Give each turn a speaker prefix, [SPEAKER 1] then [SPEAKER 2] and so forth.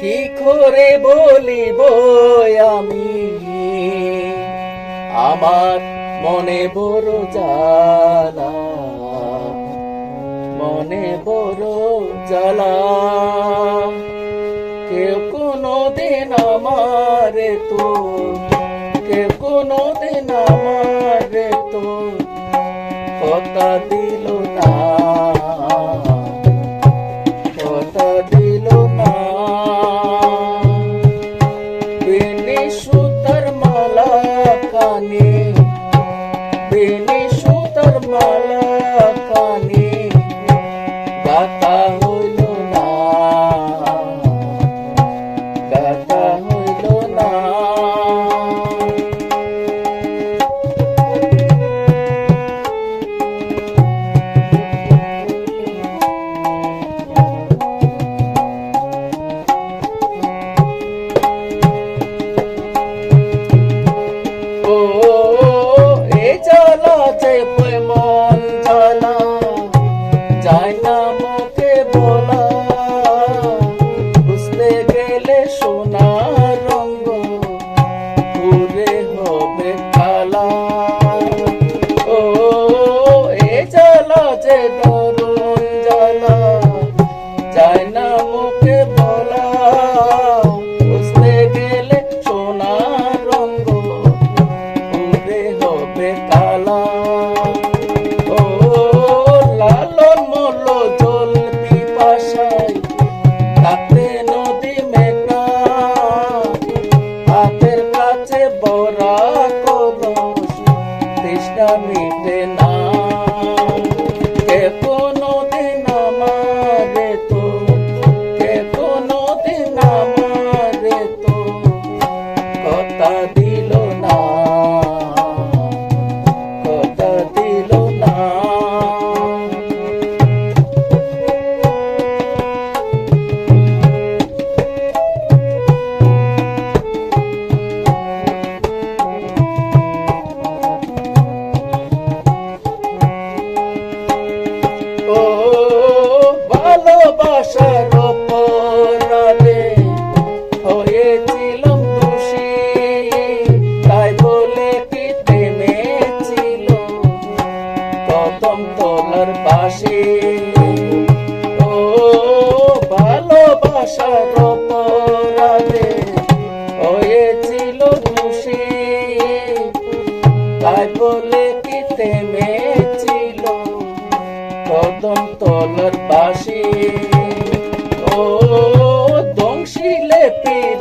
[SPEAKER 1] কি করে বলিব আমি আমার মনে বড় জ্বালা, মনে বড় জ্বালা। কেউ কোনোদিন আমারে তো, কেউ কোনোদিন আমারে তো কথা দিল না, কথা দিল না। বেনি সুতার মালা কানে, বেনি সুতার মালা কানে গাথা হইল না, গাথা হইল না। মিটে না কে কোনোদিন আমারে তো, কে কোনোদিন আমারে তো কথা দিল না, কথা দিল না। ভালোবাসার অপরাধে হয়েছিলাম দোষী, তাই বলে কি থেমেছিল কদম তলার পাশে। ও ভালোবাসার অপরাধে হয়েছিল দোষী, তাই বলে কি থেমেছিল কদম তলার পাশে। ও দংশিলে পীর